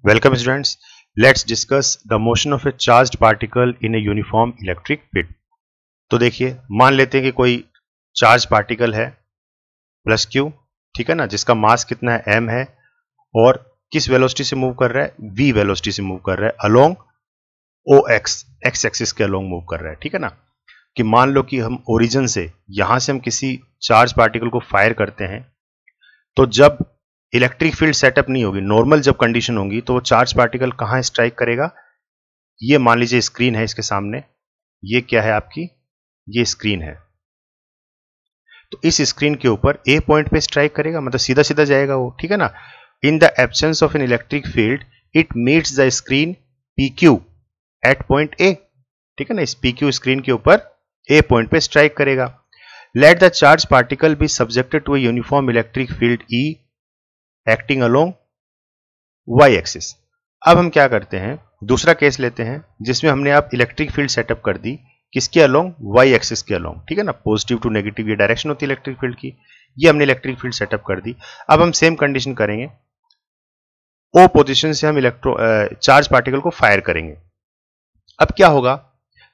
Welcome students. Let's discuss the motion of a charged particle in a uniform electric field. तो देखिए, मान लेते हैं कि कोई चार्ज पार्टिकल है प्लस क्यू, ठीक है ना, जिसका मास कितना है m है और किस वेलोसिटी से मूव कर रहा है, v वेलोसिटी से मूव कर रहा है अलोंग OX, x एक्सिस के अलोंग मूव कर रहा है, ठीक है ना। कि मान लो कि हम ओरिजिन से यहां से हम किसी चार्ज पार्टिकल को फायर करते हैं, तो जब इलेक्ट्रिक फील्ड सेटअप नहीं होगी, नॉर्मल जब कंडीशन होगी, तो वो चार्ज पार्टिकल कहां स्ट्राइक करेगा। ये मान लीजिए स्क्रीन है इसके सामने, ये क्या है आपकी, ये स्क्रीन है। तो इस स्क्रीन के ऊपर ए पॉइंट पे स्ट्राइक करेगा, मतलब सीधा सीधा जाएगा वो, ठीक है ना। In the absence of an electric field it meets the screen PQ at point A, ठीक है ना। इस PQ स्क्रीन के ऊपर ए पॉइंट पे स्ट्राइक करेगा। Let the charge particle be subjected to a uniform electric field E acting along Y axis. अब हम क्या करते हैं, दूसरा केस लेते हैं जिसमें हमने आप इलेक्ट्रिक फील्ड सेटअप कर दी किसके अलोंग, Y एक्सिस के अलोंग, ठीक है ना। पॉजिटिव टू नेगेटिव ये डायरेक्शन होती है इलेक्ट्रिक फील्ड की, ये हमने इलेक्ट्रिक फील्ड सेटअप कर दी। अब हम सेम कंडीशन करेंगे, O पोजीशन से हम चार्ज पार्टिकल को फायर करेंगे। अब क्या होगा,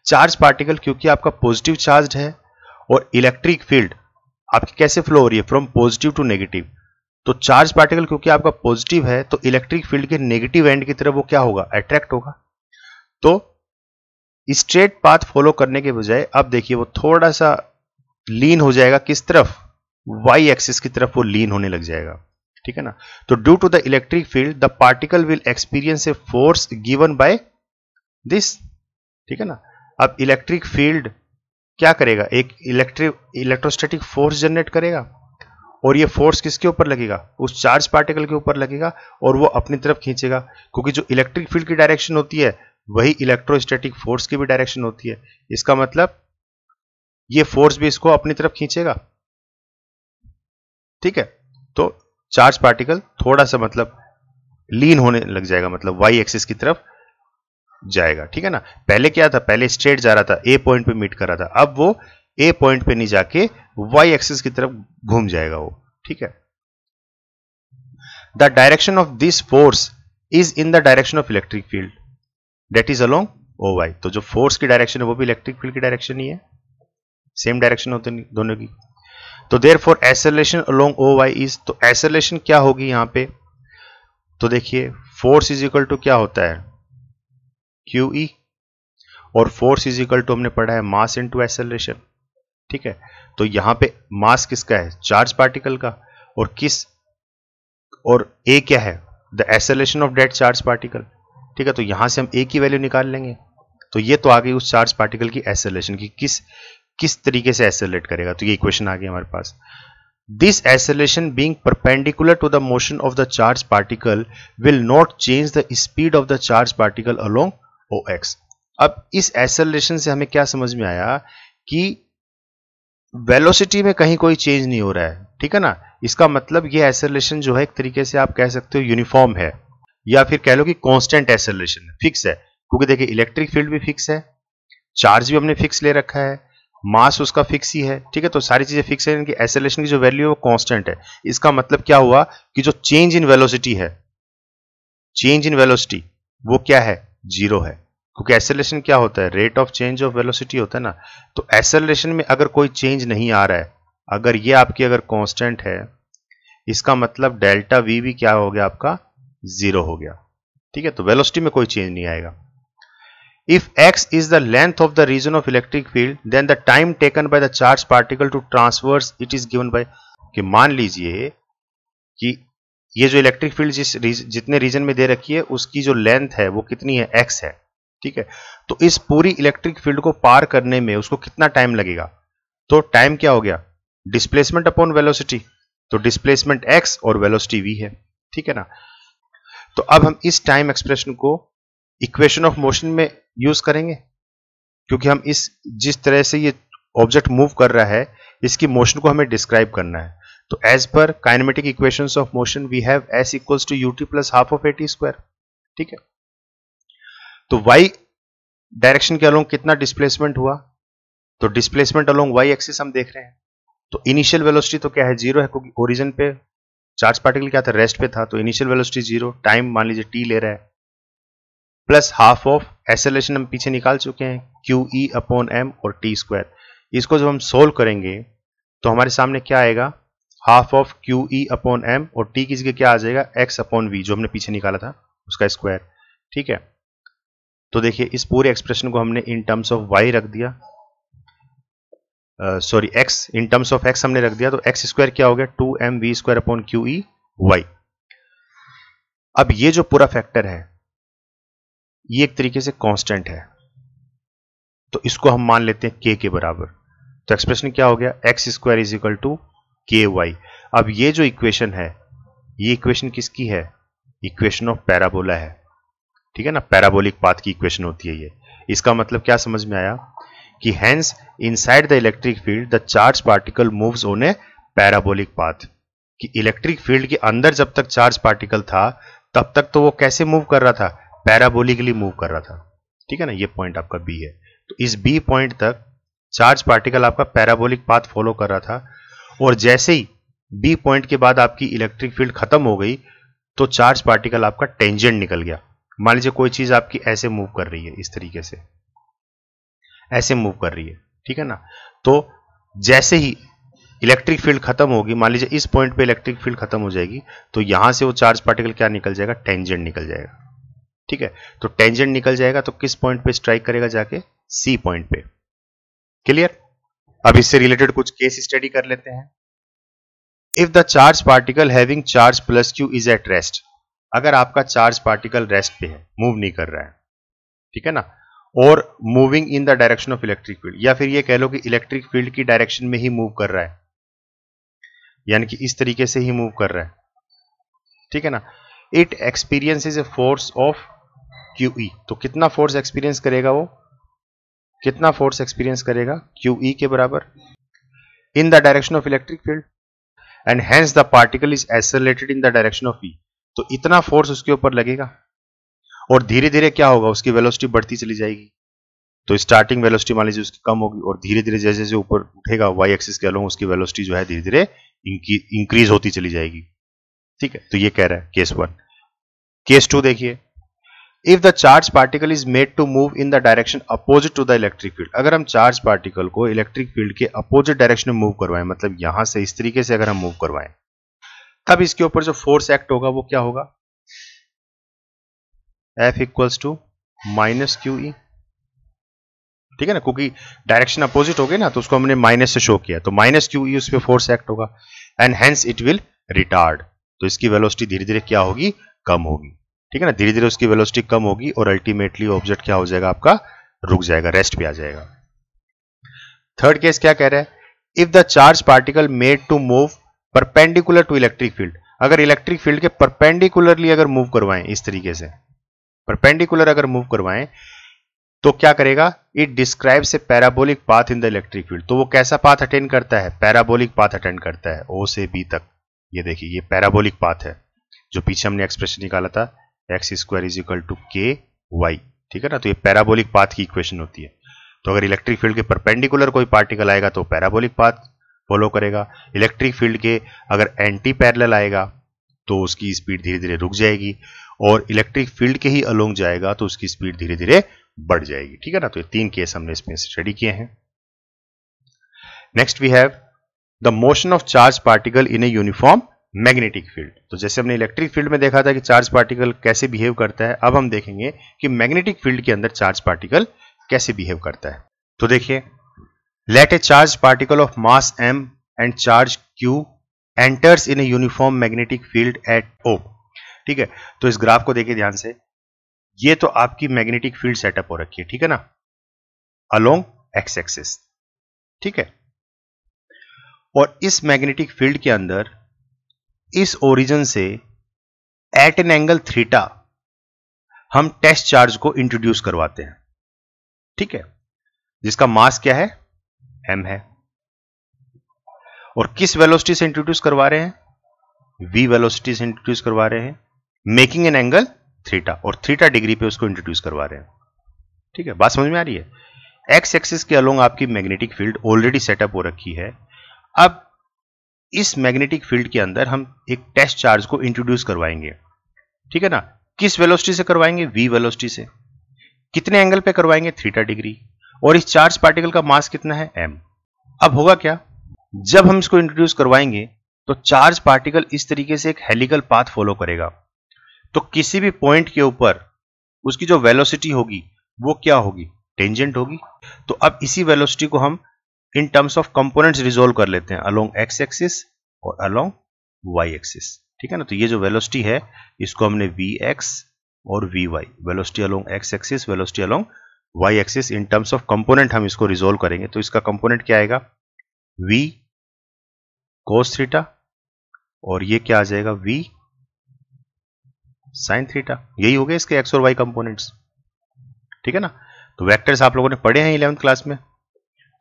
चार्ज पार्टिकल क्योंकि आपका पॉजिटिव चार्ज है और इलेक्ट्रिक फील्ड आपकी कैसे फ्लो हो रही है, फ्रॉम पॉजिटिव टू नेगेटिव, तो चार्ज पार्टिकल क्योंकि आपका पॉजिटिव है तो इलेक्ट्रिक फील्ड के नेगेटिव एंड की तरफ वो क्या होगा, अट्रैक्ट होगा। तो स्ट्रेट पाथ फॉलो करने के बजाय अब देखिए वो थोड़ा सा लीन हो जाएगा, किस तरफ, Y एक्सिस की तरफ वो लीन होने लग जाएगा, ठीक है ना। तो due to the electric field the particle will experience a force given by this, ठीक है ना। अब इलेक्ट्रिक फील्ड क्या करेगा, एक इलेक्ट्रोस्टैटिक फोर्स जनरेट करेगा और ये फोर्स किसके ऊपर लगेगा, उस चार्ज पार्टिकल के ऊपर लगेगा और वो अपनी तरफ खींचेगा, क्योंकि जो इलेक्ट्रिक फील्ड की डायरेक्शन होती है वही इलेक्ट्रोस्टैटिक फोर्स की भी डायरेक्शन होती है। इसका मतलब ये फोर्स भी इसको अपनी तरफ खींचेगा, ठीक है। तो चार्ज पार्टिकल थोड़ा सा मतलब लीन होने लग जाएगा, मतलब Y एक्सिस की तरफ जाएगा, ठीक है ना। पहले क्या था, पहले स्ट्रेट जा रहा था, ए पॉइंट पे मीट कर रहा था, अब वो ए पॉइंट पे नहीं जाके Y एक्सिस की तरफ घूम जाएगा वो, ठीक है। The direction of this force is in the direction of electric field that is along OY। तो जो फोर्स की डायरेक्शन है वो भी इलेक्ट्रिक फील्ड की डायरेक्शन ही है, सेम डायरेक्शन होते हैं दोनों की। तो therefore acceleration along OY is, तो एक्सेलरेशन क्या होगी यहां पे, तो देखिए फोर्स इज इक्वल टू क्या होता है, QE, और फोर्स इज इक्वल टू हमने पढ़ा है मास इनटू एक्सेलरेशन, ठीक है। तो यहां पे मास किसका है, चार्ज पार्टिकल का, और A क्या है, the acceleration of that charge particle, ठीक है। तो यहां से हम A की वैल्यू निकाल लेंगे। तो ये तो आ गई उस चार्ज पार्टिकल की एक्सेलरेशन की, किस तरीके से एक्सेलरेट करेगा, तो ये इक्वेशन आ गई हमारे पास। This acceleration being perpendicular to the motion of the charge particle will not change the speed of the charge particle along OX। अब इस एक्सेलरेशन से हमें क्या समझ में आया कि वेलोसिटी में कहीं कोई चेंज नहीं हो रहा है, ठीक है ना। इसका मतलब ये एक्सेलरेशन जो है एक तरीके से आप कह सकते हो यूनिफॉर्म है, या फिर कह लो कि कांस्टेंट एक्सेलरेशन है, फिक्स है, क्योंकि देखिए इलेक्ट्रिक फील्ड भी फिक्स है, चार्ज भी हमने फिक्स ले रखा है, मास उसका फिक्स ही है, ठीक है। तो सारी चीजें फिक्स है, इनकी एक्सेलरेशन की जो वैल्यू है वो कांस्टेंट है। इसका मतलब क्या हुआ कि जो चेंज इन वेलोसिटी है, चेंज इन वेलोसिटी वो क्या है, जीरो है, क्योंकि एक्सेलरेशन क्या होता है, rate of change of velocity होता है ना। तो एक्सेलरेशन में अगर कोई चेंज नहीं आ रहा है, अगर ये आपकी अगर कांस्टेंट है, इसका मतलब डेल्टा V भी क्या हो गया आपका, जीरो हो गया, ठीक है। तो वेलोसिटी में कोई चेंज नहीं आएगा। If x is the length of the region of electric field, then the time taken by the charged particle to traverse it is given by, कि मान लीजिए कि ये जो इलेक्ट्रिक फील्ड जितने रीजन में दे रखी है उसकी जो लेंथ है वो कितनी है, x है, ठीक है। तो इस पूरी इलेक्ट्रिक फील्ड को पार करने में उसको कितना टाइम लगेगा, तो टाइम क्या हो गया, डिस्प्लेसमेंट अपॉन वेलोसिटी, तो डिस्प्लेसमेंट x और वेलोसिटी v है, ठीक है ना। तो अब हम इस टाइम एक्सप्रेशन को इक्वेशन ऑफ मोशन में यूज करेंगे, क्योंकि हम जिस तरह से ये ऑब्जेक्ट मूव कर रहा है इसकी मोशन को हमें डिस्क्राइब करना है। तो as per kinematic equations of motion we have s equals to ut plus half of at square, ठीक है। तो y डायरेक्शन के अलोंग कितना डिस्प्लेसमेंट हुआ, तो डिस्प्लेसमेंट अलोंग y एक्सिस हम देख रहे हैं। तो इनिशियल वेलोसिटी तो क्या है, जीरो है, क्योंकि ओरिजिन पे चार्ज पार्टिकल क्या था, रेस्ट पे था, तो इनिशियल वेलोसिटी 0, टाइम मान लीजिए t ले रहा है, प्लस हाफ ऑफ एक्सेलरेशन हम पीछे निकाल चुके हैं QE अपॉन m और t स्क्वायर। इसको जब हम सोल्व करेंगे तो हमारे सामने क्या आएगा, half of QE upon m और t की जगह क्या आ जाएगा, x अपॉन v, जो हमने पीछे निकाला था उसका स्क्वायर। ठीक है, तो देखिए इस पूरे एक्सप्रेशन को हमने इन टर्म्स ऑफ y रख दिया, sorry x in terms of x हमने रख दिया, तो x स्क्वायर क्या हो गया, 2mv square upon QE y। अब ये जो पूरा फैक्टर है ये एक तरीके से कांस्टेंट है, तो इसको हम मान लेते हैं k के बराबर। तो एक्सप्रेशन क्या हो गया, x square is equal to ky। अब ये जो इक्वेशन है, ये इक्वेशन किसकी है, इक्वेशन ऑफ पैराबोला है। ठीक है ना, पैराबोलिक पाथ की इक्वेशन होती है ये। इसका मतलब क्या समझ में आया कि hence inside the electric field the charge particle moves on A parabolic path, कि इलेक्ट्रिक फील्ड के अंदर जब तक चार्ज पार्टिकल था तब तक तो वो कैसे मूव कर रहा था, पैराबोलिकली मूव कर रहा था। ठीक है ना, ये पॉइंट आपका बी है। तो इस बी पॉइंट तक चार्ज पार्टिकल आपका पैराबोलिक पाथ फॉलो कर रहा था, और जैसे ही बी पॉइंट के बाद आपकी इलेक्ट्रिक फील्ड खत्म हो गई तो चार्ज पार्टिकल आपका टेंजेंट निकल गया। मान लीजिए कोई चीज आपकी ऐसे मूव कर रही है, इस तरीके से ऐसे मूव कर रही है, ठीक है ना, तो जैसे ही इलेक्ट्रिक फील्ड खत्म होगी, मान लीजिए इस पॉइंट पे इलेक्ट्रिक फील्ड खत्म हो जाएगी, तो यहां से वो चार्ज पार्टिकल क्या निकल जाएगा, टेंजेंट निकल जाएगा। ठीक है, तो टेंजेंट निकल जाएगा तो किस पॉइंट पे स्ट्राइक करेगा, जाके सी पॉइंट पे। क्लियर। अब इससे रिलेटेड कुछ केस स्टडी कर लेते हैं। If the charge particle having charge plus Q is at rest, अगर आपका चार्ज पार्टिकल रेस्ट पे है, मूव नहीं कर रहा है, ठीक है ना, और moving in the direction of electric field, या फिर ये कह लो कि इलेक्ट्रिक फील्ड की डायरेक्शन में ही मूव कर रहा है, यानी कि इस तरीके से ही मूव कर रहा है। ठीक है ना, it experiences a force of QE, तो कितना फोर्स एक्सपीरियंस करेगा वो, कितना फोर्स एक्सपीरियंस करेगा, QE के बराबर, इन the direction of electric field, and hence the particle is accelerated in the direction of E, तो इतना फोर्स उसके ऊपर लगेगा, और धीरे धीरे क्या होगा, उसकी वेलोसिटी बढ़ती चली जाएगी। तो स्टार्टिंग वेलोसिटी मान लीजिए उसकी कम होगी, और धीरे धीरे जैसे जैसे ऊपर उठेगा y एक्सिस के अलोंग, उसकी वेलोसिटी जो है धीरे धीरे इंक्रीज होती चली जाएगी। ठीक है, तो ये कह रहा है केस 1। केस 2 देखिए, if the charge particle is made to move in the direction opposite to the electric field, अगर हम चार्ज पार्टिकल को इलेक्ट्रिक फील्ड के अपोजिट डायरेक्शन में मूव करवाएं, मतलब यहां से इस तरीके से अगर हम मूव करवाएं, तब इसके ऊपर जो फोर्स एक्ट होगा वो क्या होगा, F equals to minus QE। ठीक है ना, क्योंकि डायरेक्शन अपोजिट हो गई ना, तो उसको हमने माइनस से शो किया, तो माइनस QE उस पर फोर्स एक्ट होगा, and hence it will retard, तो इसकी वेलोसिटी धीरे धीरे क्या होगी, कम होगी। ठीक है ना, धीरे धीरे उसकी वेलोसिटी कम होगी, और अल्टीमेटली ऑब्जेक्ट क्या हो जाएगा, आपका रुक जाएगा, रेस्ट पे आ जाएगा। थर्ड केस क्या कह रहा है, if the charge particle made to move perpendicular to electric field, अगर इलेक्ट्रिक फील्ड के परपेंडिकुलरली अगर मूव करवाएं, इस तरीके से परपेंडिकुलर अगर मूव करवाएं, तो क्या करेगा, it describes a parabolic path in the electric field, तो वो कैसा पाथ अटेंड करता है, पैराबोलिक पाथ अटेंड करता है, O से B तक। ये देखिए, ये पैराबोलिक पाथ है, जो पीछे हमने एक्सप्रेशन निकाला था, x square is equal to KY। ठीक है ना, तो ये पैराबोलिक पाथ की इक्वेशन होती है। तो अगर इलेक्ट्रिक फील्ड के परपेंडिकुलर कोई पार्टिकल आएगा तो पैराबोलिक पाथ फॉलो करेगा, इलेक्ट्रिक फील्ड के अगर एंटी पैरेलल आएगा तो उसकी स्पीड धीरे धीरे रुक जाएगी, और इलेक्ट्रिक फील्ड के ही अलोंग जाएगा तो उसकी स्पीड धीरे धीरे बढ़ जाएगी। ठीक है ना, तो ये 3 केस हमने इसमें स्टडी किए हैं। Next we have the motion of charge particle in a uniform magnetic field. तो जैसे हमने इलेक्ट्रिक फील्ड में देखा था कि चार्ज पार्टिकल कैसे बिहेव करता है, अब हम देखेंगे कि मैग्नेटिक फील्ड के अंदर चार्ज पार्टिकल कैसे बिहेव करता है। तो देखिए, let a charge particle of mass m and charge q enters in a uniform magnetic field at O। ठीक है, तो इस ग्राफ को देखिए ध्यान से, ये तो आपकी मैग्नेटिक फील्ड सेटअप हो रखी है, ठीक है ना, अलोंग x एक्सिस। ठीक है, और इस मैग्नेटिक फील्ड के अंदर इस ओरिजिन से एट एन एंगल थीटा हम टेस्ट चार्ज को इंट्रोड्यूस करवाते हैं। ठीक है, जिसका मास क्या है, m है, और किस वेलोसिटी से इंट्रोड्यूस करवा रहे हैं, v वेलोसिटी से इंट्रोड्यूस करवा रहे हैं, मेकिंग एन एंगल थीटा, और थीटा डिग्री पे उसको इंट्रोड्यूस करवा रहे हैं। ठीक है, बात समझ में आ रही है। एक्स एक्सिस के अलोंग आपकी मैग्नेटिक फील्ड ऑलरेडी सेटअप हो रखी है। अब इस मैग्नेटिक फील्ड के अंदर हम एक टेस्ट चार्ज को इंट्रोड्यूस करवाएंगे, ठीक है ना। किस वेलोसिटी से करवाएंगे? v वेलोसिटी से। कितने एंगल पे करवाएंगे? Theta degree. और इस चार्ज पार्टिकल का मास कितना है? m। अब होगा क्या, जब हम इसको इंट्रोड्यूस करवाएंगे तो चार्ज पार्टिकल इस तरीके से एक हेलिकल पाथ फॉलो करेगा। तो किसी भी पॉइंट के ऊपर उसकी जो वेलोसिटी होगी वो क्या होगी? टेंजेंट होगी। तो अब इसी वेलोसिटी को हम इन टर्म्स ऑफ कंपोनेंट्स रिजोल्व कर लेते हैं, अलोंग एक्स एक्सिस और अलोंग वाई एक्सिस, ठीक है ना। तो ये जो वेलोसिटी है इसको हमने वी एक्स और v y, velocity along x axis, velocity along y axis, in terms of component हम इसको रिजोल्व करेंगे। तो इसका कंपोनेंट क्या आएगा? v cos थीटा, और ये क्या आ जाएगा? v sin theta. यही हो गए इसके x और y कंपोनेंट्स, ठीक है ना। तो वेक्टर्स आप लोगों ने पढ़े हैं 11th क्लास में।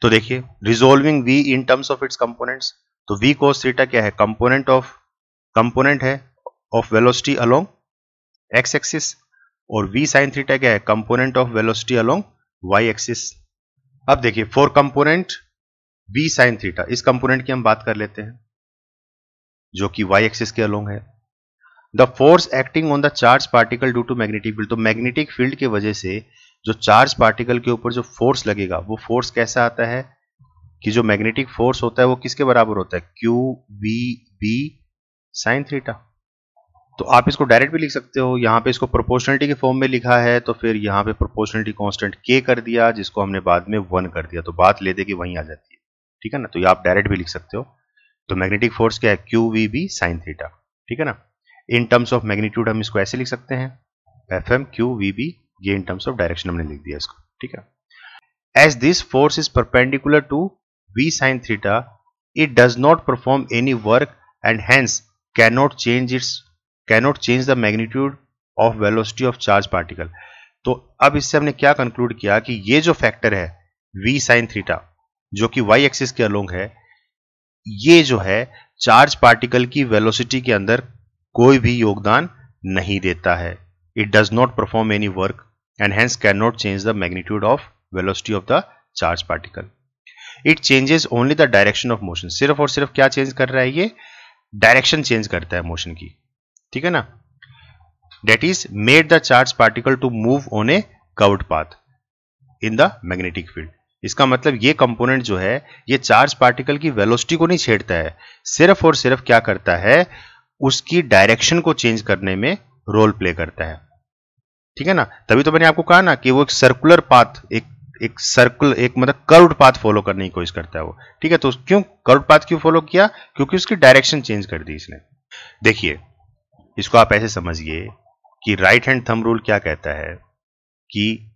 तो देखिए, resolving v in terms of its components, तो v cos थीटा क्या है? कंपोनेंट है of velocity along x axis, और v sin थीटा क्या है? Component of velocity along y axis. अब देखिए, for component v sin theta, इस कंपोनेंट की हम बात कर लेते हैं जो कि y एक्सिस के अलोंग है। The force acting on the charge particle due to magnetic field, तो मैग्नेटिक फील्ड की वजह से जो चार्ज पार्टिकल के ऊपर जो फोर्स लगेगा वो फोर्स कैसा आता है कि जो मैग्नेटिक फोर्स होता है वो किसके बराबर होता है? Q v B sine theta. तो आप इसको डायरेक्ट भी लिख सकते हो, यहां पे इसको प्रोपोर्शनलिटी के फॉर्म में लिखा है तो फिर यहां पे प्रोपोर्शनलिटी कांस्टेंट k कर दिया, जिसको हमने बाद में 1 कर दिया, तो बात ले दे कि वहीं आ जाती है, ठीक है ना। तो ये आप डायरेक्ट भी लिख सकते हो। तो मैग्नेटिक फोर्स क्या है? Q v B sine theta, ठीक है ना। इन टर्म्स ऑफ मैग्नीट्यूड हम इसको ऐसे लिख सकते हैं, F M q v B, ये इन टर्म्स ऑफ डायरेक्शन हमने लिख दिया इसको, ठीक है। As this force is perpendicular to v sine theta, it does not perform any work and hence cannot change the magnitude of velocity of charge particle. तो अब इससे हमने क्या कंक्लूड किया कि ये जो फैक्टर है v साइन थीटा जो कि y एक्सिस के अलोंग है, ये जो है चार्ज पार्टिकल की वेलोसिटी के अंदर कोई भी योगदान नहीं देता है। It does not perform any work and hence can not change the magnitude of velocity of the charge particle. It changes only the direction of motion, सिर्फ और सिर्फ क्या चेंज कर रहा है? ये डायरेक्शन चेंज करता है मोशन की, ठीक है ना। That is made the charge particle to move on a curved path in the magnetic field। इसका मतलब ये कंपोनेंट जो है ये चार्ज पार्टिकल की वेलोसिटी को नहीं छेड़ता है, सिर्फ और सिर्फ क्या करता है? उसकी डायरेक्शन को चेंज करने में रोल प्ले करता है, ठीक है ना। तभी तो मैंने आपको कहा ना कि वो एक सर्कुलर पाथ, एक मतलब कर्व्ड पाथ फॉलो करने की कोशिश करता है वो, ठीक है। तो क्यों कर्व्ड पाथ क्यों फॉलो किया? क्योंकि उसकी डायरेक्शन चेंज कर दी इसने। देखिए, इसको आप ऐसे समझिए कि राइट हैंड थंब रूल क्या कहता है कि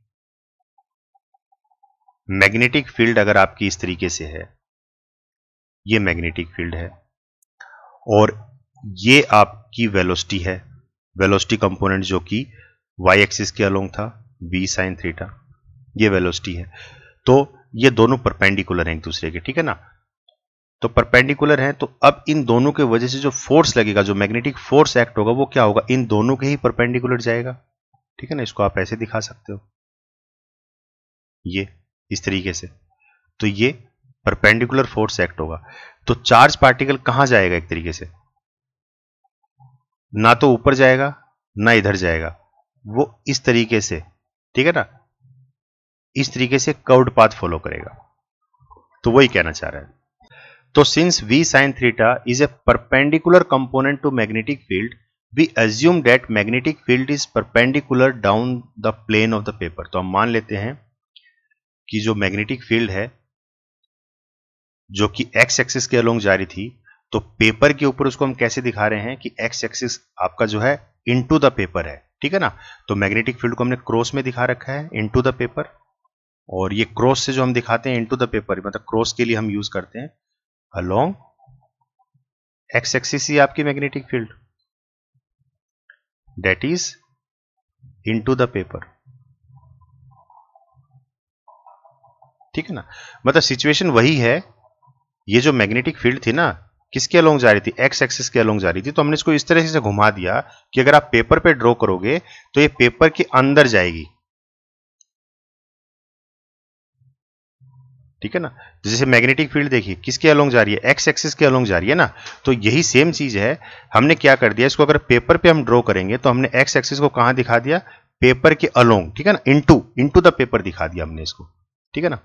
मैग्नेटिक फील्ड अगर आपकी इस तरीके से है, ये मैग्नेटिक फील्ड है और ये आपकी वेलोसिटी है, वेलोसिटी कंपोनेंट जो कि y एक्सिस के अलोंग था, v साइन थीटा, ये वेलोसिटी है। तो ये दोनों परपेंडिकुलर हैं एक दूसरे के, ठीक है ना। तो परपेंडिकुलर है, तो अब इन दोनों के वजह से जो फोर्स लगेगा, जो मैग्नेटिक फोर्स एक्ट होगा, वो क्या होगा? इन दोनों के ही परपेंडिकुलर जाएगा, ठीक है ना। इसको आप ऐसे दिखा सकते हो, ये इस तरीके से। तो ये परपेंडिकुलर फोर्स एक्ट होगा। तो चार्ज पार्टिकल कहां जाएगा? एक तरीके से ना तो ऊपर जाएगा ना इधर जाएगा, वो इस तरीके से, ठीक है ना, इस तरीके से कर्व्ड पाथ फॉलो करेगा। तो वही कहना चाह रहा है। तो since v sin theta is a perpendicular component to magnetic field, we assume that magnetic field is perpendicular down the plane of the paper। तो हम मान लेते हैं कि जो मैग्नेटिक फील्ड है जो कि x एक्सिस के अलोंग जा रही थी, तो पेपर के ऊपर उसको हम कैसे दिखा रहे हैं कि x एक्सिस आपका जो है इनटू द पेपर है, ठीक है ना। तो मैग्नेटिक फील्ड को हमने क्रॉस में दिखा रखा है, इनटू द पेपर, और ये क्रॉस से जो हम दिखाते हैं इनटू द पेपर, मतलब क्रॉस के लिए हम यूज करते हैं अलोंग एक्स एक्सिस ही आपकी magnetic field, that is into the paper, ठीक है ना। मतलब सिचुएशन वही है, ये जो मैग्नेटिक फील्ड थी ना किसके अलोंग जा रही थी? एक्स एक्सिस के अलोंग जा रही थी। तो हमने इसको इस तरह से घुमा दिया कि अगर आप पेपर पे ड्रॉ करोगे तो ये पेपर के अंदर जाएगी, ठीक है ना। तो जैसे मैग्नेटिक फील्ड देखिए किसके अलोंग जा रही है, एक्स एक्सिस के अलोंग जा रही है ना। तो यही सेम चीज है, हमने क्या कर दिया, इसको अगर पेपर पे हम ड्रॉ करेंगे तो हमने एक्स एक्सिस को कहां दिखा दिया, पेपर के अलोंग, ठीक है ना, इनटू द पेपर दिखा दिया हमने इसको, ठीक है ना।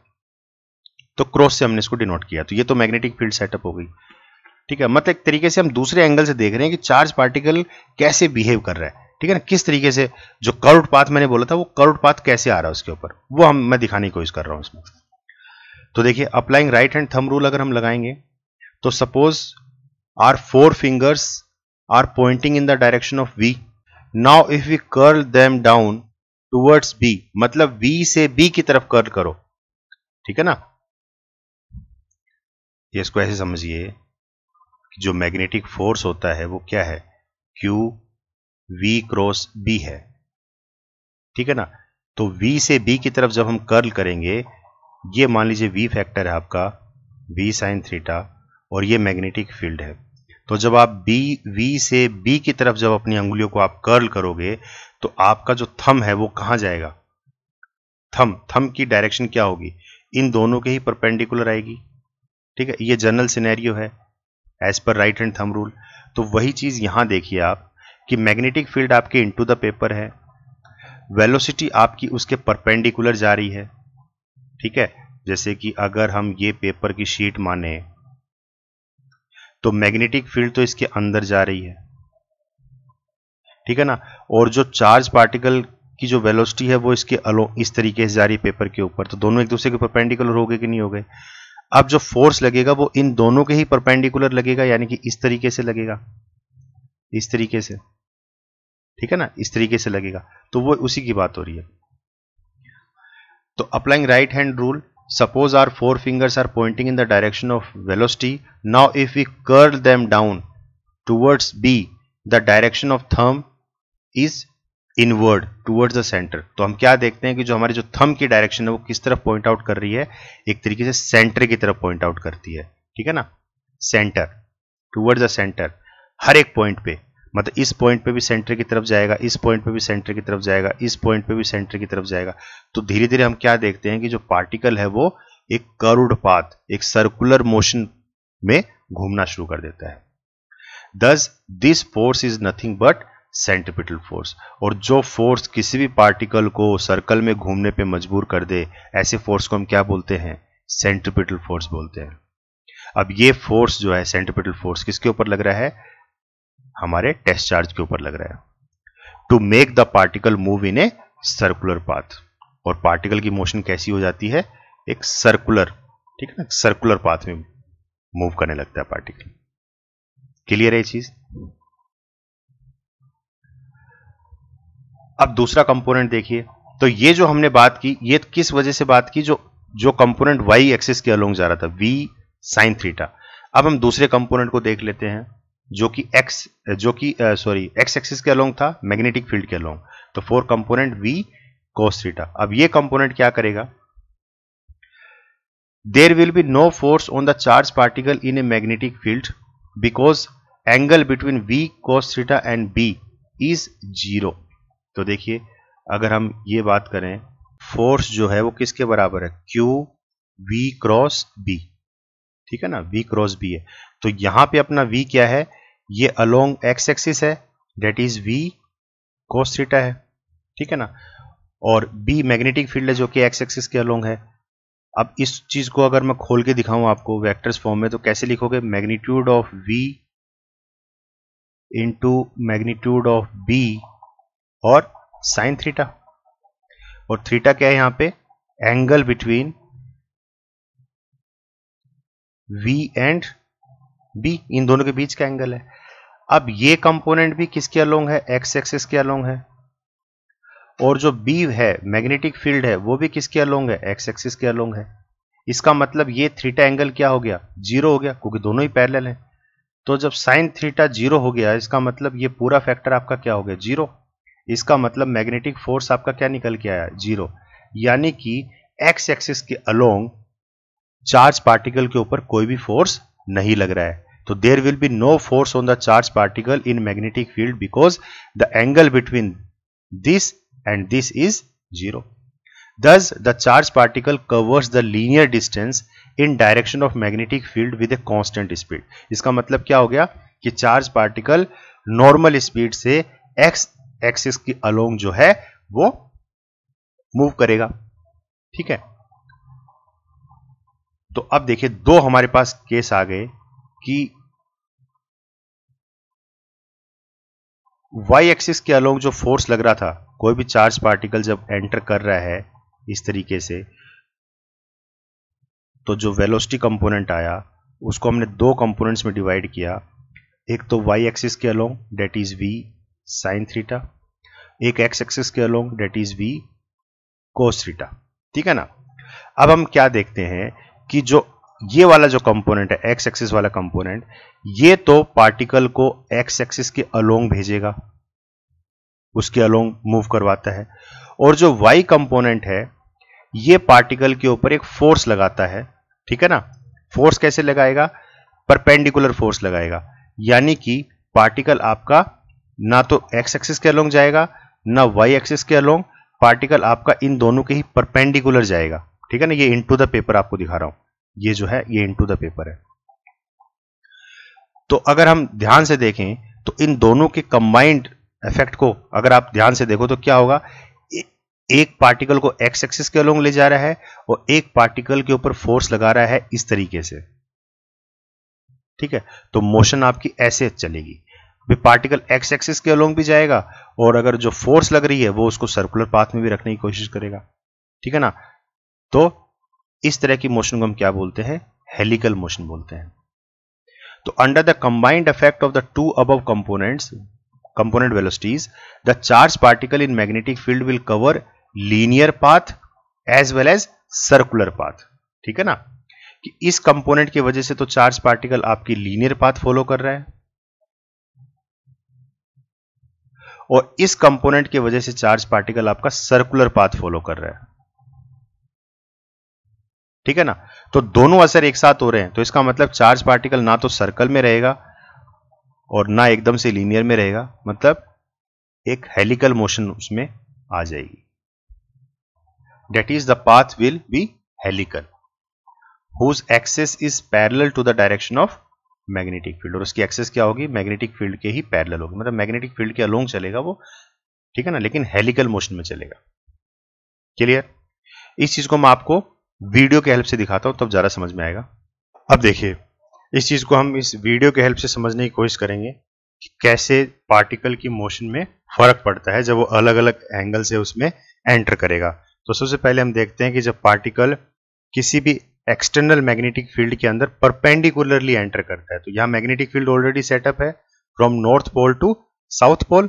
तो क्रॉस से हमने इसको डिनोट किया। तो ये तो मैग्नेटिक फील्ड सेटअप हो गई, ठीक है। मतलब एक तरीके से हम दूसरे एंगल से देख रहे हैं कि चार्ज पार्टिकल कैसे बिहेव कर रहा है, ठीक है ना, किस तरीके से, जो कर्व्ड पाथ मैंने बोला था वो कर्व्ड पाथ कैसे आ रहा है उसके ऊपर, वो मैं दिखाने की कोशिश कर रहा हूं इसमें। तो देखिए applying right hand thumb rule अगर हम लगाएंगे तो suppose are 4 fingers are pointing in the direction of V। Now if we curl them down towards B, मतलब V से B की तरफ कर्ल करो, ठीक है ना। ये इसको ऐसे समझिए कि जो मैग्नेटिक फोर्स होता है वो क्या है, Q V क्रॉस B है, ठीक है ना। तो V से B की तरफ जब हम कर्ल करेंगे, ये मान लीजिए V फैक्टर है आपका, V साइन थीटा, और ये मैग्नेटिक फील्ड है। तो जब आप V से B की तरफ जब अपनी अंगुलियों को आप कर्ल करोगे तो आपका जो थंब है वो कहां जाएगा, थंब की डायरेक्शन क्या होगी, इन दोनों के ही परपेंडिकुलर आएगी, ठीक है। ये जनरल सिनेरियो है as per right hand thumb rule. तो वही चीज यहां देखिए आप कि मैग्नेटिक फील्ड आपके इनटू द पेपर है, वेलोसिटी आपकी उसके परपेंडिकुलर जा रही है, ठीक है। जैसे कि अगर हम ये पेपर की शीट माने तो मैग्नेटिक फील्ड तो इसके अंदर जा रही है, ठीक है ना, और जो चार्ज पार्टिकल की जो वेलोसिटी है वो इसके अलोंग इस तरीके से जा रही है पेपर के ऊपर। तो दोनों एक दूसरे के परपेंडिकुलर हो गए कि नहीं हो गए। अब जो फोर्स लगेगा वो इन दोनों के ही परपेंडिकुलर लगेगा, यानी कि इस तरीके से लगेगा, इस तरीके से, ठीक है ना, इस तरीके से लगेगा। तो वो उसी की बात हो रही है। तो applying right hand rule, suppose our 4 fingers are pointing in the direction of velocity. Now if we curl them down towards B, the direction of thumb is inward towards the center. तो हम क्या देखते हैं कि जो हमारी जो thumb की डायरेक्शन है वो किस तरफ पॉइंट आउट कर रही है, एक तरीके से सेंटर की तरफ पॉइंट आउट करती है, ठीक है ना, सेंटर, टुवर्ड्स द सेंटर, हर एक पॉइंट पे, मतलब इस पॉइंट पे भी सेंटर की तरफ जाएगा, इस पॉइंट पे भी सेंटर की तरफ जाएगा, इस पॉइंट पे भी सेंटर की तरफ जाएगा। तो धीरे धीरे हम क्या देखते हैं कि जो पार्टिकल है वो एक कर्व्ड पाथ, एक सर्कुलर मोशन में घूमना शुरू कर देता है। Thus, this force is nothing but centripetal force. और जो फोर्स किसी भी पार्टिकल को सर्कल में घूमने पे मजबूर कर दे, ऐसे फोर्स को हम क्या बोलते हैं, सेंट्रीपिटल फोर्स बोलते हैं। अब ये फोर्स जो है सेंट्रीपिटल फोर्स किसके ऊपर लग रहा है, हमारे टेस्ट चार्ज के ऊपर लग रहा है, to make the particle move in a circular path. और पार्टिकल की मोशन कैसी हो जाती है, एक सर्कुलर, ठीक है ना, सर्कुलर पाथ में मूव करने लगता है पार्टिकल। क्लियर है ये चीज। अब दूसरा कंपोनेंट देखिए। तो ये जो हमने बात की, ये किस वजह से बात की, जो कंपोनेंट वाई एक्सिस के अलोंग जा रहा था, v साइन थीटा। अब हम दूसरे कंपोनेंट को देख लेते हैं जो कि एक्स एक्सिस के अलोंग था, मैग्नेटिक फील्ड के अलोंग। तो for component v cos theta. अब ये कंपोनेंट क्या करेगा, there will be no force on the charge particle in a magnetic field because angle between v cos theta and b is 0। तो देखिए अगर हम ये बात करें, फोर्स जो है वो किसके बराबर है, q v क्रॉस b, ठीक है ना, v क्रॉस b है। तो यहां पे अपना v क्या है, ये अलोंग x एक्सिस है, that is v cos theta है, ठीक है ना, और b मैग्नेटिक फील्ड है जो कि x एक्सिस के अलोंग है। अब इस चीज को अगर मैं खोल के दिखाऊं आपको वेक्टर्स फॉर्म में, तो कैसे लिखोगे, magnitude of v into magnitude of b और साइन थीटा। और थीटा क्या है यहां पे, angle between v and b, इन दोनों के बीच का एंगल है। अब ये कंपोनेंट भी किसके अलोंग है, x एक्सिस के अलोंग है, और जो b है मैग्नेटिक फील्ड है वो भी किसके अलोंग है, x एक्सिस के अलोंग है। इसका मतलब ये थीटा एंगल क्या हो गया, 0 हो गया, क्योंकि दोनों ही पैरेलल हैं। तो जब साइन थीटा 0 हो गया, इसका मतलब ये पूरा फैक्टर आपका क्या हो गया, 0। इसका मतलब मैग्नेटिक फोर्स आपका क्या निकल के आया, 0। यानी कि x एक्सिस के अलोंग चार्ज पार्टिकल के ऊपर कोई भी फोर्स नहीं लग रहा है। तो there will be no force on the charge particle in magnetic field because the angle between this and this is 0। Thus the charged particle covers the linear distance in direction of magnetic field with a constant speed. इसका मतलब क्या हो गया कि charge particle normal speed से x axis की along जो है वो मूव करेगा। ठीक है, तो अब देखिए दो हमारे पास केस आ गए कि वाई एक्सिस के अलोंग जो फोर्स लग रहा था, कोई भी चार्ज पार्टिकल जब एंटर कर रहा है इस तरीके से, तो जो वेलोसिटी कंपोनेंट आया उसको हमने दो कंपोनेंट्स में डिवाइड किया। एक तो वाई एक्सिस के along that is v sine theta, एक एक्स एक्सिस के along that is v cos theta. ठीक है ना। अब हम क्या देखते हैं कि जो ये वाला जो कंपोनेंट है एक्स एक्सिस वाला कंपोनेंट, ये तो पार्टिकल को एक्स एक्सिस के अलोंग भेजेगा, उसके अलोंग मूव करवाता है, और जो वाई कंपोनेंट है ये पार्टिकल के ऊपर एक फोर्स लगाता है। ठीक है ना। फोर्स कैसे लगाएगा? परपेंडिकुलर फोर्स लगाएगा, यानी कि पार्टिकल आपका ना तो एक्स एक्सिस के अलोंग जाएगा ना वाई एक्सिस के अलोंग, पार्टिकल आपका इन दोनों के ही परपेंडिकुलर जाएगा। ठीक है ना। ये इनटू द पेपर आपको दिखा रहा हूं, ये जो है ये इनटू द पेपर है। तो अगर हम ध्यान से देखें तो इन दोनों के कंबाइंड इफेक्ट को अगर आप ध्यान से देखो तो क्या होगा, एक पार्टिकल को एक्स एक्सिस के अलोंग ले जा रहा है और एक पार्टिकल के ऊपर फोर्स लगा रहा है इस तरीके से। ठीक है, तो मोशन आपकी ऐसे चलेगी, पार्टिकल एक्स एक्सिस के अलोंग भी जाएगा और अगर जो फोर्स लग रही है वो उसको सर्कुलर पाथ में भी रखने की कोशिश करेगा। ठीक है ना। तो इस तरह की मोशन को हम क्या बोलते हैं? हेलिकल मोशन बोलते हैं। तो under the combined effect of the two above component velocities, the charged particle in magnetic field will cover linear path as well as circular path। ठीक है ना, कि इस कंपोनेंट की वजह से तो चार्ज पार्टिकल आपकी लीनियर पाथ फॉलो कर रहा है और इस कंपोनेंट की वजह से चार्ज पार्टिकल आपका सर्कुलर पाथ फॉलो कर रहा है। ठीक है ना। तो दोनों असर एक साथ हो रहे हैं, तो इसका मतलब चार्ज पार्टिकल ना तो सर्कल में रहेगा और ना एकदम से लीनियर में रहेगा, मतलब एक हेलिकल मोशन उसमें आ जाएगी। That is the path will be helical whose axis is parallel to the direction of magnetic field, और उसकी एक्सिस क्या होगी? मैग्नेटिक फील्ड के ही पैरेलल होगी, मतलब मैग्नेटिक फील्ड के अलोंग चलेगा वो। ठीक है ना, लेकिन हेलिकल मोशन में चलेगा। क्लियर? इस चीज को मैं आपको वीडियो के हेल्प से दिखाता हूं तब ज्यादा समझ में आएगा। अब देखिए, इस चीज को हम इस वीडियो के हेल्प से समझने की कोशिश करेंगे कि कैसे पार्टिकल की मोशन में फर्क पड़ता है जब वो अलग अलग एंगल से उसमें एंटर करेगा। तो सबसे पहले हम देखते हैं कि जब पार्टिकल किसी भी एक्सटर्नल मैग्नेटिक फील्ड के अंदर परपेंडिकुलरली एंटर करता है, तो यहां मैग्नेटिक फील्ड ऑलरेडी सेटअप है from north pole to south pole.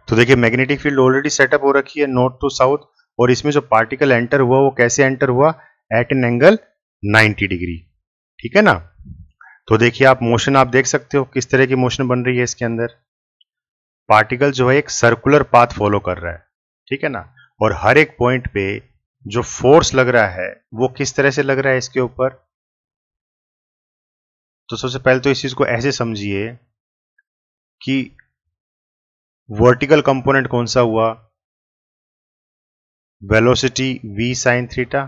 तो देखिए मैग्नेटिक फील्ड ऑलरेडी सेटअप हो रखी है नॉर्थ टू साउथ, और इसमें जो पार्टिकल एंटर हुआ वो कैसे एंटर हुआ? At an angle 90 degree. ठीक है ना। तो देखिए आप मोशन आप देख सकते हो किस तरह की मोशन बन रही है इसके अंदर। पार्टिकल जो है एक सर्कुलर पाथ फॉलो कर रहा है। ठीक है ना, और हर एक पॉइंट पे जो फोर्स लग रहा है वो किस तरह से लग रहा है इसके ऊपर। तो सबसे पहले तो इस चीज को ऐसे समझिए कि वर्टिकल कंपोनेंट कौन सा हुआ? वेलोसिटी v साइन थीटा,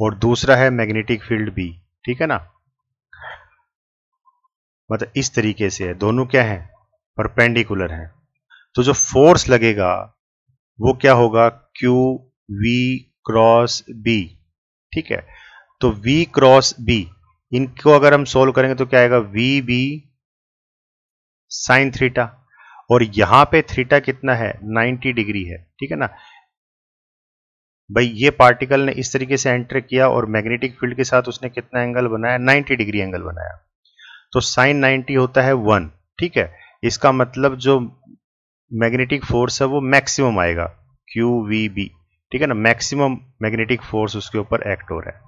और दूसरा है मैग्नेटिक फील्ड b। ठीक है ना, मतलब इस तरीके से है, दोनों क्या है? परपेंडिकुलर है। तो जो फोर्स लगेगा वो क्या होगा? Q V cross B। ठीक है, तो V क्रॉस B इनको अगर हम सोल्व करेंगे तो क्या आएगा? VB साइन थीटा, और यहां पे थीटा कितना है? 90 डिग्री है। ठीक है ना भाई, ये पार्टिकल ने इस तरीके से एंटर किया और मैग्नेटिक फील्ड के साथ उसने कितना एंगल बनाया? 90 डिग्री एंगल बनाया। तो साइन 90 होता है 1। ठीक है, इसका मतलब जो मैग्नेटिक फोर्स है वो मैक्सिमम आएगा, QVB। ठीक है ना, मैक्सिमम मैग्नेटिक फोर्स उसके ऊपर एक्ट हो रहा है।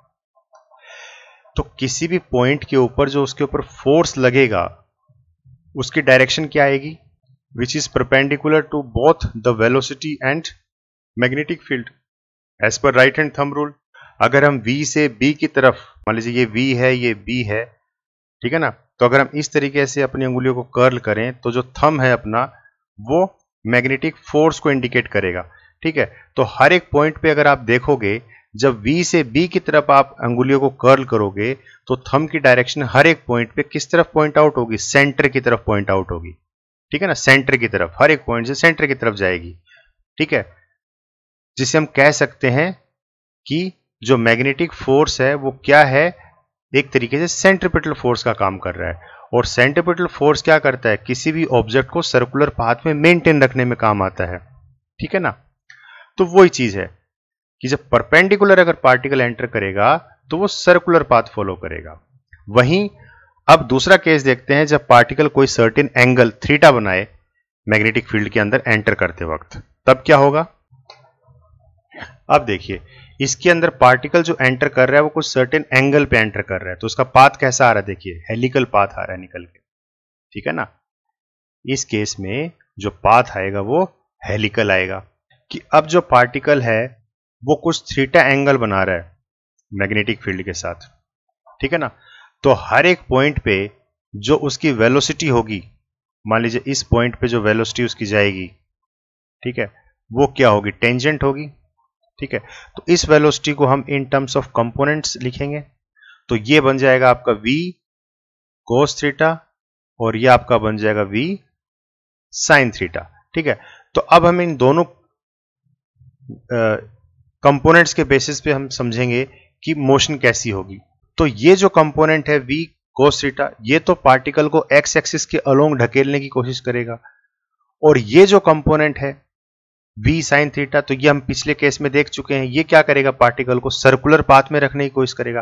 तो किसी भी पॉइंट के ऊपर जो उसके ऊपर फोर्स लगेगा उसकी डायरेक्शन क्या आएगी? Which is perpendicular to both the velocity and magnetic field as per right hand thumb rule. अगर हम V से B की तरफ, मान लीजिए ये V है ये B है, ठीक है ना, तो अगर हम इस तरीके से अपनी उंगलियों को कर्ल करें तो जो थंब है अपना वो मैग्नेटिक फोर्स को इंडिकेट करेगा। ठीक है। तो हर एक पॉइंट पे अगर आप देखोगे, जब V से B की तरफ आप अंगुलियों को कर्ल करोगे तो थंब की डायरेक्शन हर एक पॉइंट पे किस तरफ पॉइंट आउट होगी, सेंटर की तरफ पॉइंट आउट होगी, ठीक है ना, सेंटर की तरफ, हर एक पॉइंट से सेंटर की तरफ जाएगी, ठीक है। जिसे हम कह सकते हैं कि जो मैग्नेटिक फोर्स है वो क्या है, एक तरीके से सेंट्रीपिटल फोर्स का काम कर रहा है। और सेंट्रीपिटल फोर्स क्या करता है, किसी भी ऑब्जेक्ट को सर्कुलर पाथ में मेंटेन रखने में काम आता है, ठीक है ना। तो वही चीज है कि जब परपेंडिकुलर अगर पार्टिकल एंटर करेगा तो वो सर्कुलर पाथ फॉलो करेगा। वहीं अब दूसरा केस देखते हैं, जब पार्टिकल कोई सर्टेन एंगल थीटा बनाए मैग्नेटिक फील्ड के अंदर एंटर करते वक्त, तब क्या होगा। अब देखिए, इसके अंदर पार्टिकल जो एंटर कर रहा है वो कुछ सर्टेन एंगल पे एंटर कर रहा है, तो उसका पाथ कैसा आ रहा है, देखिए हेलिकल पाथ आ रहा है निकल के, ठीक है ना। इस केस में जो पाथ आएगा वो हेलिकल आएगा। कि अब जो पार्टिकल है वो कुछ थीटा एंगल बना रहा है मैग्नेटिक फील्ड के साथ, ठीक है ना। तो हर एक पॉइंट पे जो उसकी वेलोसिटी होगी, मान लीजिए इस पॉइंट पे जो वेलोसिटी उसकी जाएगी, ठीक है, वो क्या होगी, टेंजेंट होगी, ठीक है। तो इस वेलोसिटी को हम इन टर्म्स ऑफ कंपोनेंट्स लिखेंगे, तो ये बन जाएगा आपका v cos थीटा और ये आपका बन जाएगा v sin थीटा, ठीक है। तो अब हम इन दोनों कंपोनेंट्स के बेसिस पे हम समझेंगे कि मोशन कैसी होगी। तो ये जो कंपोनेंट है v cos थीटा, ये तो पार्टिकल को x एक्सिस के अलोंग ढकेलने की कोशिश करेगा, और ये जो कंपोनेंट है v sin थीटा, तो ये हम पिछले केस में देख चुके हैं, ये क्या करेगा, पार्टिकल को सर्कुलर पाथ में रखने की कोशिश करेगा,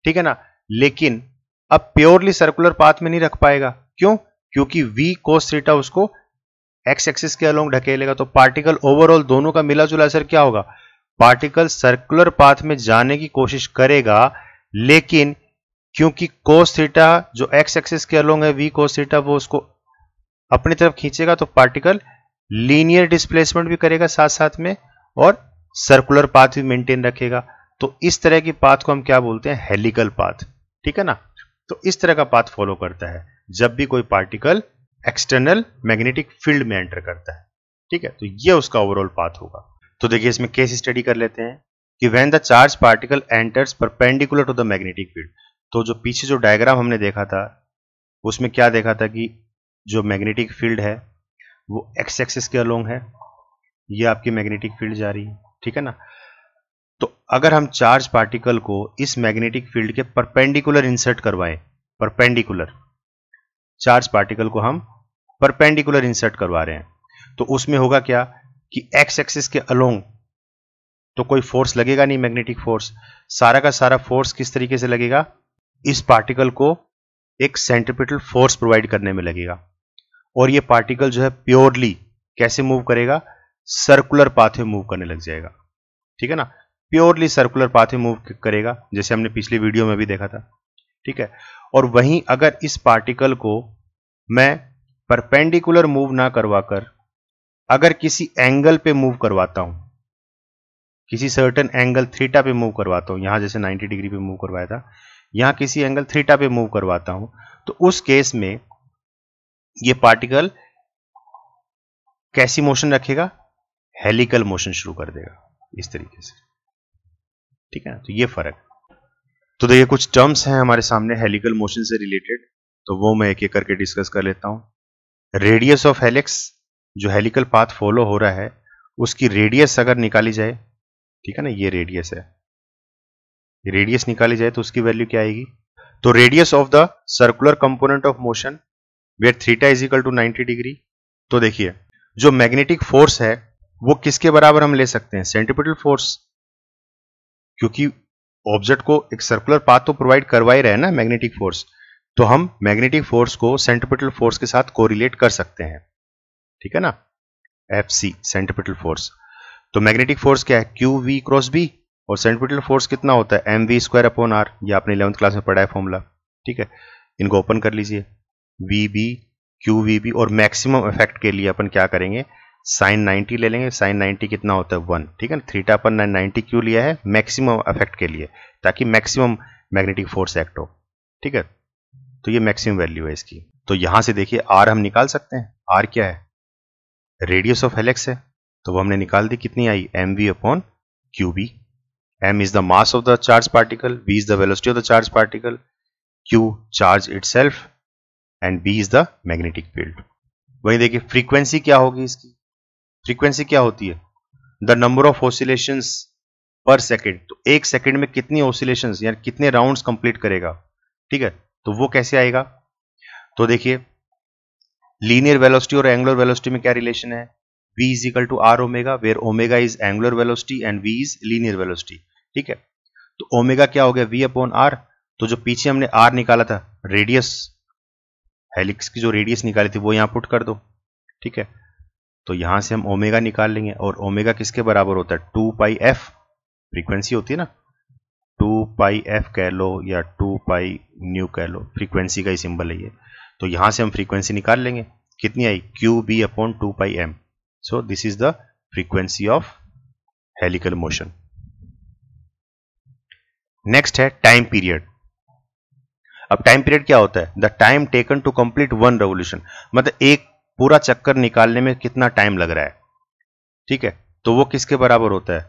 ठीक है ना। लेकिन अब प्योरली सर्कुलर पाथ में नहीं रख पाएगा, क्यों, क्योंकि v cos थीटा उसको x एक्सिस के अलोंग ढकेलेगा। तो पार्टिकल ओवरऑल दोनों का मिला जुला असर क्या होगा, पार्टिकल सर्कुलर पाथ में जाने की कोशिश करेगा, लेकिन क्योंकि cos थीटा जो x एक्सिस के अलोंग है v cos थीटा वो उसको अपनी तरफ खींचेगा, तो पार्टिकल लीनियर डिस्प्लेसमेंट भी करेगा साथ साथ में और सर्कुलर पाथ भी मेंटेन रखेगा। तो इस तरह की पाथ को हम क्या बोलते हैं, हेलिकल पाथ, ठीक है ना। तो इस तरह का पाथ फॉलो करता है जब भी कोई पार्टिकल एक्सटर्नल मैग्नेटिक फील्ड में एंटर करता है, ठीक है। तो ये उसका ओवरऑल पाथ होगा। तो देखिए इसमें केस स्टडी कर लेते हैं कि when the charge particle enters perpendicular to the magnetic field. तो जो पीछे जो डायग्राम हमने देखा था उसमें क्या देखा था कि जो मैग्नेटिक फील्ड है वो एक्स एक्सिस के अलोंग है, ये आपकी मैग्नेटिक फील्ड जा रही है, ठीक है ना। तो अगर हम चार्ज पार्टिकल को इस मैग्नेटिक फील्ड के परपेंडिकुलर इंसर्ट करवाएं, परपेंडिकुलर चार्ज पार्टिकल को हम परपेंडिकुलर इंसर्ट करवा रहे हैं, तो उसमें होगा क्या कि एक्स एक्सिस के अलोंग तो कोई फोर्स लगेगा नहीं, मैग्नेटिक फोर्स, सारा का सारा फोर्स किस तरीके से लगेगा, इस पार्टिकल को एक सेंट्रीपिटल फोर्स प्रोवाइड करने में लगेगा। और ये पार्टिकल जो है प्योरली कैसे मूव करेगा, सर्कुलर पाथ में मूव करने लग जाएगा, ठीक है ना। प्योरली सर्कुलर पाथ में मूव करेगा, जैसे हमने पिछली वीडियो में भी देखा था, ठीक है। और वहीं अगर इस पार्टिकल को मैं परपेंडिकुलर मूव ना करवाकर अगर किसी एंगल पे मूव करवाता हूं, किसी सर्टेन एंगल थीटा पे मूव करवाता हूं, यहां जैसे 90 डिग्री पे मूव करवाया था, यहां किसी एंगल थीटा पे मूव करवाता हूं, तो उस केस में ये पार्टिकल कैसी मोशन रखेगा, हेलिकल मोशन शुरू कर देगा इस तरीके से, ठीक है ना। तो ये फर्क। तो देखिए कुछ टर्म्स हैं हमारे सामने हेलिकल मोशन से रिलेटेड, तो वो मैं एक एक करके डिस्कस कर लेता हूं। रेडियस ऑफ हेलिक्स, जो हेलिकल पाथ फॉलो हो रहा है उसकी रेडियस अगर निकाली जाए, ठीक है ना, ये रेडियस है, रेडियस निकाली जाए तो उसकी वैल्यू क्या आएगी, तो radius of the circular component of motion where theta is equal to 90 degree. तो देखिए जो मैग्नेटिक फोर्स है वो किसके बराबर हम ले सकते हैं, सेंट्रीपिटल फोर्स, क्योंकि ऑब्जेक्ट को एक सर्कुलर पाथ तो प्रोवाइड करवा ही रहे हैं ना मैग्नेटिक फोर्स, तो हम मैग्नेटिक फोर्स को सेंट्रीपिटल फोर्स के साथ कोरिलेट कर सकते हैं, ठीक है ना, एफसी सेंट्रीपिटल फोर्स। तो मैग्नेटिक फोर्स क्या है, क्यू वी क्रॉस बी, और सेंट्रीपिटल फोर्स कितना होता है, m v square upon r, ये आपने 11th क्लास में पढ़ा है फॉर्मूला, ठीक है। इनको ओपन कर लीजिए, v B q v B, और मैक्सिमम इफेक्ट के लिए अपन क्या करेंगे, साइन 90 ले लेंगे, साइन 90 कितना होता है 1, ठीक है ना। थीटा पर 90 क्यों लिया है, मैक्सिमम इफेक्ट के लिए, ताकि मैक्सिमम मैग्नेटिक फोर्स एक्ट हो, ठीक है। तो ये मैक्सिमम वैल्यू है इसकी। तो यहां से देखिए आर हम निकाल सकते हैं, आर क्या है, रेडियस ऑफ हेलिक्स है, तो वो हमने निकाल दी, कितनी आई, mv upon qb। m is the mass of the charged particle, v is the velocity of the charged particle, q charge itself and b is the magnetic field। वही देखिए frequency क्या होगी इसकी, फ्रीक्वेंसी क्या होती है, द नंबर ऑफ ऑसिलेशंस पर second. तो एक सेकेंड में कितनी ऑसिलेशंस यानी कितने राउंड्स कंप्लीट करेगा, ठीक है। तो वो कैसे आएगा, तो देखिए लीनियर वेलोसिटी और एंगुलर वेलोसिटी में क्या रिलेशन है, v is equal to r omega, where omega is angular velocity and v is linear velocity, ठीक है। तो ओमेगा क्या हो गया, v अपॉन आर। तो जो पीछे हमने r निकाला था, रेडियस, हेलिक्स की जो रेडियस निकाली थी वो यहां पुट कर दो, ठीक है। तो यहां से हम ओमेगा निकाल लेंगे, और ओमेगा किसके बराबर होता है, 2 पाई f, फ्रीक्वेंसी होती है ना, 2 पाई f कह लो या 2 पाई न्यू कह लो, फ्रीक्वेंसी का ही सिंबल है ये। तो यहां से हम फ्रीक्वेंसी निकाल लेंगे, कितनी आई, Q B upon 2 pi m। So this is the frequency of helical motion. Next है टाइम पीरियड। अब टाइम पीरियड क्या होता है, the time taken to complete one revolution, मतलब एक पूरा चक्कर निकालने में कितना टाइम लग रहा है, ठीक है। तो वो किसके बराबर होता है,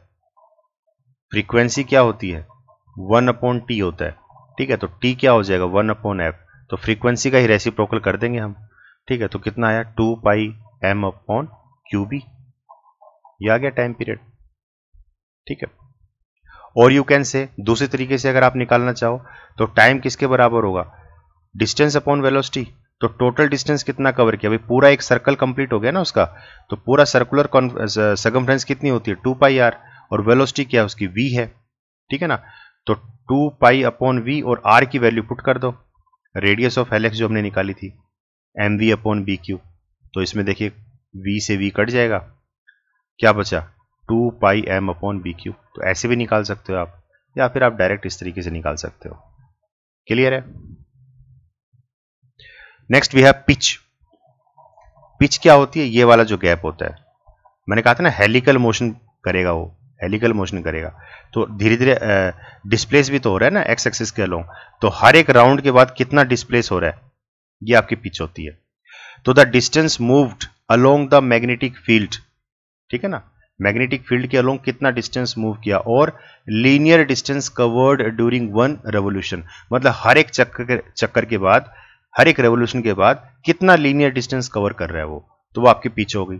फ्रीक्वेंसी क्या होती है, 1 अपॉन टी होता है, ठीक है। तो टी क्या हो जाएगा, 1 अपॉन एफ। तो फ्रीक्वेंसी का ही रेसिप्रोकल कर देंगे हम, ठीक है। तो कितना आया, 2 पाई एम अपॉन क्यू बी, ये आ गया टाइम पीरियड, ठीक है। और यू कैन से दूसरे तरीके से अगर आप निकालना चाहो तो टाइम किसके बराबर होगा, डिस्टेंस अपॉन वेलोसिटी। तो टोटल डिस्टेंस कितना कवर किया, भाई पूरा एक सर्कल कंप्लीट हो गया ना उसका, तो पूरा सर्कुलर सर्कमफ्रेंस कितनी होती है, 2 पाई आर, और वेलोसिटी क्या है उसकी, v है, ठीक है ना। तो 2 पाई अपॉन v और r की वैल्यू पुट कर दो, रेडियस ऑफ हेलिक्स जो हमने निकाली थी mv अपॉन bq। तो इसमें देखिए v से v कट जाएगा, क्या बचा, 2 पाई m अपॉन bq। तो ऐसे भी निकाल सकते हो आप, या फिर आप डायरेक्ट इस तरीके से निकाल सकते हो। क्लियर है। Next we have pitch. Pitch क्या होती है, ये वाला जो गैप होता है, मैंने कहा था ना हेलिकल मोशन करेगा, वो हेलिकल मोशन करेगा तो धीरे धीरे डिस्प्लेस भी तो हो रहा है ना एक्स एक्सिस के अलोंग। तो हर एक राउंड के बाद कितना डिस्प्लेस हो रहा है, ये आपकी पिच होती है। तो the distance moved along the magnetic field, ठीक है ना, मैग्नेटिक फील्ड के अलोंग कितना डिस्टेंस मूव किया, और linear distance covered during one revolution, मतलब हर एक चक्कर के बाद, हर एक रेवोल्यूशन के बाद कितना लीनियर डिस्टेंस कवर कर रहा है वो, तो वो आपकी पिच हो गई,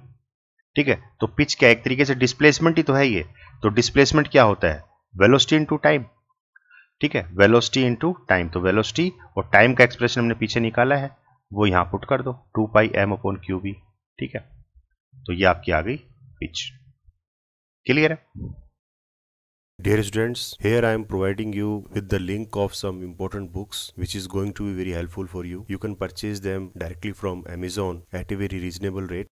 ठीक है। तो पिच क्या, एक तरीके से डिस्प्लेसमेंट ही तो है ये। तो डिस्प्लेसमेंट क्या होता है, वेलोसिटी इनटू टाइम, ठीक है, वेलोसिटी इनटू टाइम। तो वेलोसिटी और टाइम का एक्सप्रेशन हमने पीछे निकाला है, वो यहां पुट कर दो, 2 पाई एम अपॉन क्यू बी, ठीक है। तो ये आपकी आ गई पिच। क्लियर है। Dear students, here I am providing you with the link of some important books which is going to be very helpful for you. You can purchase them directly from Amazon at a very reasonable rate.